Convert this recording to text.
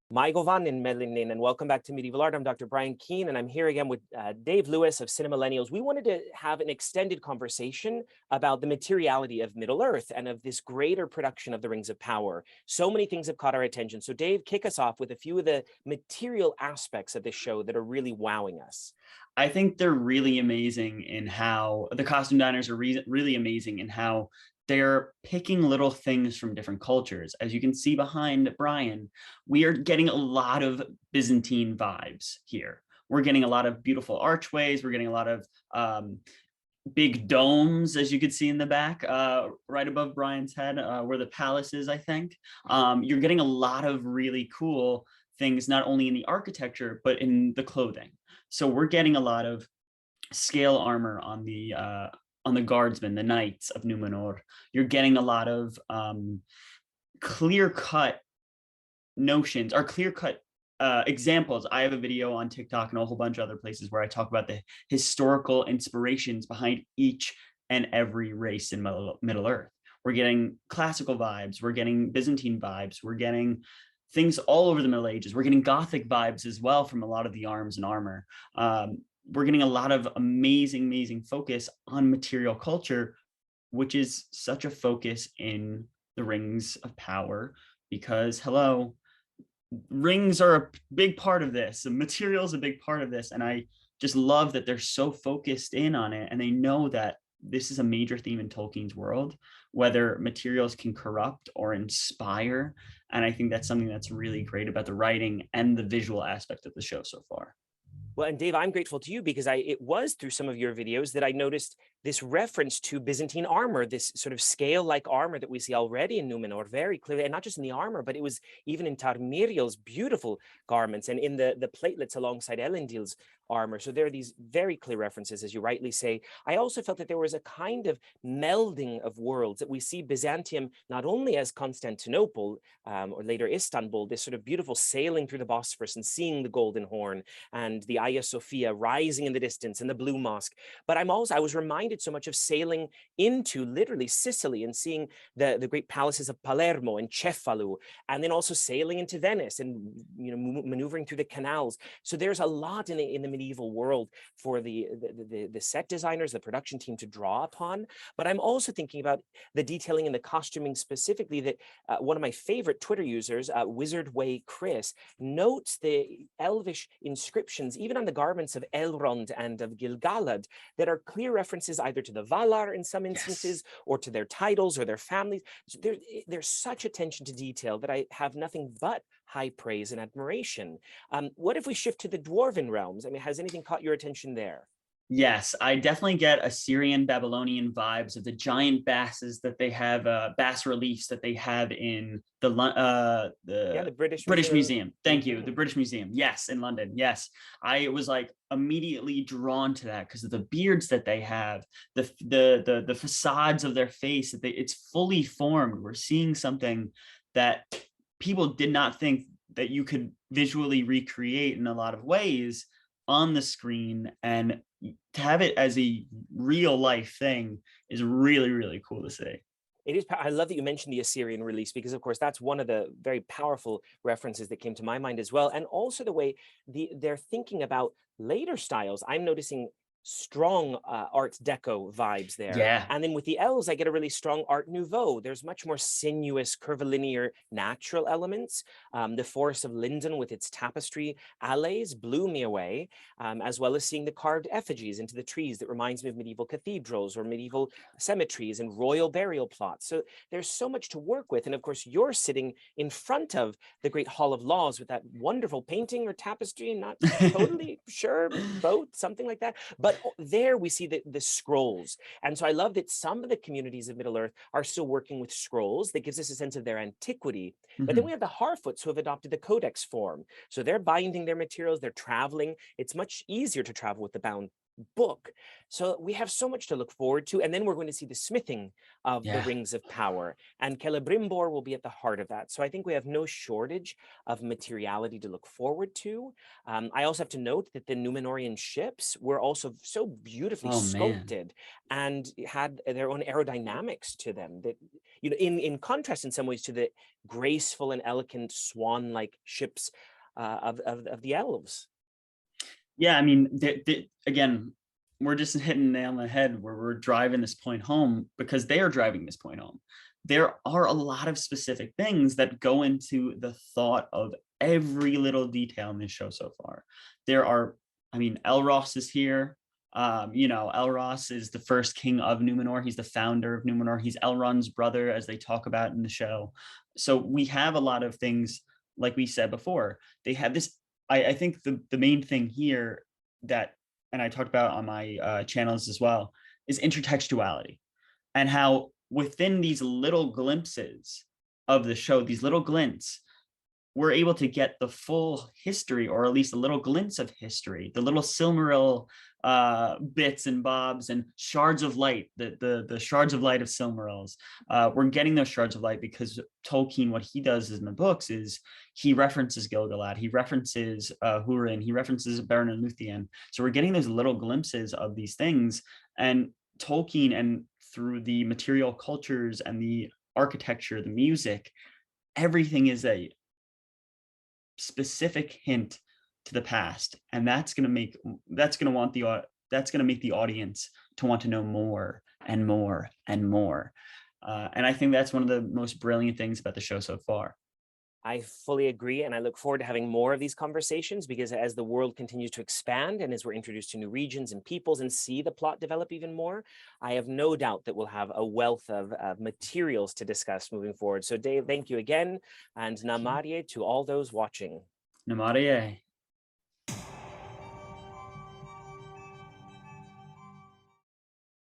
Maigovan in Melinin, and welcome back to Medieval Art. I'm Dr. Brian Keane, and I'm here again with Dave Lewis of Cinemillennials. We wanted to have an extended conversation about the materiality of Middle-earth and of this greater production of the Rings of Power. So many things have caught our attention. So Dave, kick us off with a few of the material aspects of this show that are really wowing us. I think they're really amazing in how the costume designers are really amazing in how they're picking little things from different cultures. As you can see behind Brian, we are getting a lot of Byzantine vibes here. We're getting a lot of beautiful archways. We're getting a lot of big domes, as you could see in the back, right above Brian's head, where the palace is, I think. You're getting a lot of really cool things, not only in the architecture, but in the clothing. So we're getting a lot of scale armor on the guardsmen, the knights of Numenor. You're getting a lot of clear-cut notions or clear-cut examples. I have a video on TikTok and a whole bunch of other places where I talk about the historical inspirations behind each and every race in Middle-earth. We're getting classical vibes. We're getting Byzantine vibes. We're getting things all over the Middle Ages. We're getting Gothic vibes as well from a lot of the arms and armor. We're getting a lot of amazing focus on material culture, which is such a focus in the Rings of Power, because hello, rings are a big part of this. The material is a big part of this. And I just love that they're so focused in on it. And they know that this is a major theme in Tolkien's world, whether materials can corrupt or inspire. And I think that's something that's really great about the writing and the visual aspect of the show so far. Well, and Dave, I'm grateful to you because it was through some of your videos that I noticed this reference to Byzantine armor, this sort of scale-like armor that we see already in Numenor very clearly, and not just in the armor, but it was even in Tarmiriel's beautiful garments and in the platelets alongside Elendil's armor. So there are these very clear references, as you rightly say. I also felt that there was a kind of melding of worlds, that we see Byzantium not only as Constantinople or later Istanbul, this sort of beautiful sailing through the Bosphorus and seeing the Golden Horn and the Hagia Sophia rising in the distance and the Blue Mosque. But I was reminded so much of sailing into literally Sicily and seeing the great palaces of Palermo and Cefalu, and then also sailing into Venice and maneuvering through the canals. So there's a lot in the medieval world for the set designers, the production team to draw upon. But I'm also thinking about the detailing and the costuming specifically that one of my favorite Twitter users, Wizard Way Chris, notes the Elvish inscriptions, even on the garments of Elrond and of Gil-galad, that are clear references either to the Valar in some instances, yes, or to their titles or their families. So there's such attention to detail that I have nothing but high praise and admiration. What if we shift to the Dwarven realms? I mean, has anything caught your attention there? Yes, I definitely get Assyrian Babylonian vibes of the giant basses that they have, bass reliefs that they have in the British Museum. Thank you, the British Museum. Yes, in London. Yes, I was like immediately drawn to that because of the beards that they have, the facades of their face. It's fully formed. We're seeing something that people did not think that you could visually recreate in a lot of ways on the screen, and to have it as a real life thing is really cool to see. It is. I love that you mentioned the Assyrian release, because of course that's one of the very powerful references that came to my mind as well. And also the way they're thinking about later styles. I'm noticing strong Art Deco vibes there. Yeah. And then with the elves, I get a really strong Art Nouveau. There's much more sinuous, curvilinear, natural elements. The Forest of Linden with its tapestry allays blew me away, as well as seeing the carved effigies into the trees that reminds me of medieval cathedrals or medieval cemeteries and royal burial plots. So there's so much to work with. And of course, you're sitting in front of the Great Hall of Laws with that wonderful painting or tapestry, not totally sure, both, something like that. But there we see the scrolls. And so I love that some of the communities of Middle-earth are still working with scrolls. That gives us a sense of their antiquity. But then we have the Harfoots who have adopted the codex form. So they're binding their materials, they're traveling. It's much easier to travel with the bound book. So we have so much to look forward to. And then we're going to see the smithing of the Rings of Power. And Celebrimbor will be at the heart of that. So I think we have no shortage of materiality to look forward to. I also have to note that the Numenorian ships were also so beautifully sculpted and had their own aerodynamics to them. That you know, in contrast in some ways to the graceful and elegant swan-like ships of the elves. Yeah, I mean, again, we're just hitting the nail on the head where we're driving this point home because they are driving this point home. There are a lot of specific things that go into the thought of every little detail in this show so far. There are, I mean, Elros is here. You know, Elros is the first king of Numenor. He's the founder of Numenor. He's Elrond's brother, as they talk about in the show. So we have a lot of things, like we said before. They have this. I think the main thing here that, and I talked about on my channels as well, is intertextuality, and how within these little glimpses of the show, these little glints, we're able to get the full history, or at least a little glimpse of history, the little Silmaril bits and bobs and shards of light, the shards of light of Silmarils. We're getting those shards of light because Tolkien, what he does in the books is he references Gil-galad, he references Húrin, he references Beren and Luthien. So we're getting those little glimpses of these things, and Tolkien, and through the material cultures and the architecture, the music, everything is a specific hint to the past, and that's going to make the audience to want to know more and more and more. And I think that's one of the most brilliant things about the show so far. I fully agree, and I look forward to having more of these conversations, because as the world continues to expand and as we're introduced to new regions and peoples and see the plot develop even more, I have no doubt that we'll have a wealth of materials to discuss moving forward. So Dave, thank you again, and Namarie to all those watching. Namarie.